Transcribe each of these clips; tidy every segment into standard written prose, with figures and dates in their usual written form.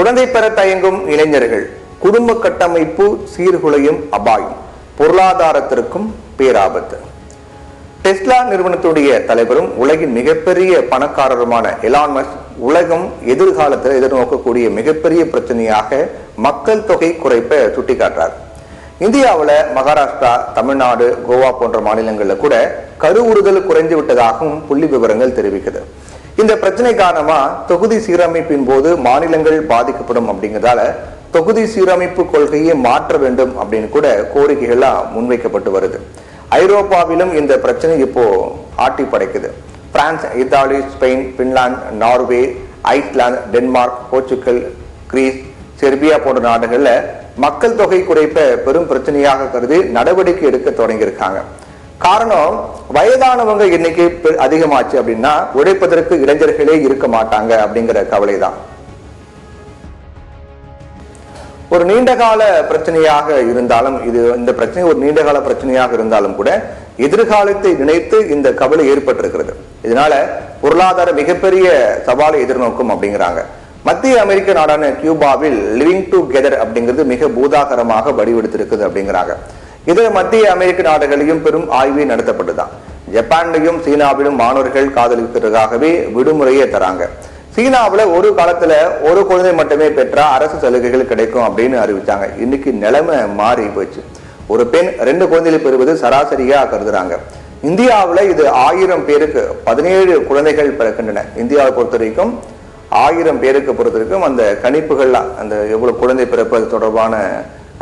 குழந்தை பெற தயங்கும் இளைஞர்கள், குடும்ப கட்டமைப்பு சீர்குலையும் அபாயம், பொருளாதாரத்திற்கும் பேராபத்து. டெஸ்லா நிறுவனத்துடைய தலைவரும் உலகின் மிகப்பெரிய பணக்காரருமான எலான் மஸ்க் உலகம் எதிர்காலத்தில் எதிர்நோக்கக்கூடிய மிகப்பெரிய பிரச்சனையாக மக்கள் தொகை குறைப்பை சுட்டிக்காட்டுறார். இந்தியாவில் மகாராஷ்டிரா, தமிழ்நாடு, கோவா போன்ற மாநிலங்களில் கூட கருவுறுதல் குறைந்து விட்டதாகவும் புள்ளி விவரங்கள் தெரிவிக்குது. இந்த பிரச்சனை காரணமா தொகுதி சீரமைப்பின் போது மாநிலங்கள் பாதிக்கப்படும் அப்படிங்கிறதால தொகுதி சீரமைப்பு கொள்கையை மாற்ற வேண்டும் அப்படின்னு கூட கோரிக்கைகள்லாம் முன்வைக்கப்பட்டு வருது. ஐரோப்பாவிலும் இந்த பிரச்சனை இப்போ ஆட்டி படைக்குது. France, Italy, Spain, Finland, Norway, Iceland, Denmark, Portugal, Greece, Serbia போன்ற நாடுகள்ல மக்கள் தொகை குறைப்பை பெரும் பிரச்சனையாக கருதி நடவடிக்கை எடுக்க தொடங்கியிருக்காங்க. காரணம், வயதானவங்க எண்ணிக்கை அதிகமாச்சு அப்படின்னா உழைப்பதற்கு இளைஞர்களே இருக்க மாட்டாங்க அப்படிங்கிற கவலை தான். ஒரு நீண்டகால பிரச்சனையாக இருந்தாலும் இந்த பிரச்சனை ஒரு நீண்டகால பிரச்சனையாக இருந்தாலும் கூட எதிர்காலத்தை நினைத்து இந்த கவலை ஏற்பட்டிருக்கிறது. இதனால பொருளாதார மிகப்பெரிய சவாலை எதிர்நோக்கும் அப்படிங்கிறாங்க. மத்திய அமெரிக்க நாடான கியூபாவில் லிவிங் டுகெதர் அப்படிங்கிறது மிக பூதாகரமாக வடிவெடுத்திருக்குது அப்படிங்கிறாங்க. இதர மத்திய அமெரிக்க நாடுகளையும் பெரும் ஆய்வு நடத்தப்பட்டுதான். ஜப்பான்லையும் சீனாவிலும் மாணவர்கள் காதலிக்கிறதுக்காகவே விடுமுறையே தராங்க. சீனாவில் ஒரு காலத்துல ஒரு குழந்தை மட்டுமே பெற்றா அரசு சலுகைகள் கிடைக்கும் அப்படின்னு அறிவிச்சாங்க. இன்னைக்கு நிலைமை மாறி போச்சு. ஒரு பெண் 2 குழந்தைகளை பெறுவது சராசரியா கருதுறாங்க. இந்தியாவில் இது 1000 பேருக்கு 17 குழந்தைகள் பிறக்கின்றன. இந்தியாவை பொறுத்த வரைக்கும் 1000 பேருக்கு பொறுத்த வரைக்கும் அந்த கணிப்புகள்லாம், அந்த எவ்வளவு குழந்தை பிறப்பது தொடர்பான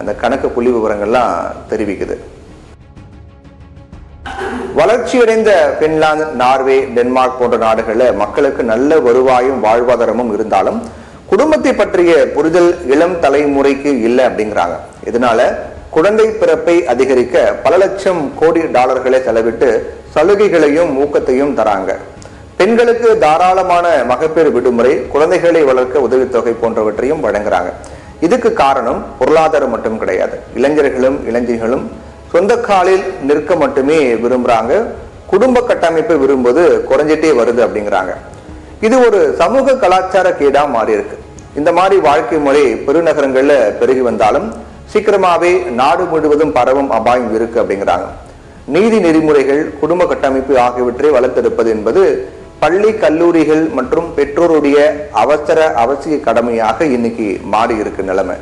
அந்த கணக்கு புள்ளி விவரங்கள்லாம் தெரிவிக்குது. வளர்ச்சியடைந்த பின்லாந்து, நார்வே, டென்மார்க் போன்ற நாடுகளில் மக்களுக்கு நல்ல வருவாயும் வாழ்வாதாரமும் இருந்தாலும் குடும்பத்தை பற்றிய புரிதல் இளம் தலைமுறைக்கு இல்லை அப்படிங்கிறாங்க. இதனால குழந்தை பிறப்பை அதிகரிக்க பல லட்சம் கோடி டாலர்களை செலவிட்டு சலுகைகளையும் ஊக்கத்தையும் தராங்க. பெண்களுக்கு தாராளமான மகப்பேறு விடுமுறை, குழந்தைகளை வளர்க்க உதவித்தொகை போன்றவற்றையும் வழங்குறாங்க. இதுக்கு காரணம் பொருளாதாரம் மட்டும் கிடையாது. இளைஞர்களும் இளைஞர்களும் சொந்த காலில் நிற்க மட்டுமே விரும்புறாங்க. குடும்ப கட்டமைப்பை விரும்புவது குறைஞ்சிட்டே வருது அப்படிங்கிறாங்க. இது ஒரு சமூக கலாச்சார கேடா மாறி இருக்கு. இந்த மாதிரி வாழ்க்கை முறை பெருநகரங்கள்ல பெருகி வந்தாலும் சீக்கிரமாவே நாடு முழுவதும் பரவும் அபாயம் இருக்கு அப்படிங்கிறாங்க. நீதி நெறிமுறைகள், குடும்ப கட்டமைப்பு ஆகியவற்றை வளர்த்தெடுப்பது என்பது பள்ளி, கல்லூரிகள் மற்றும் பெற்றோருடைய அவசிய கடமையாக இன்னைக்கு மாறி இருக்கு நிலைமை.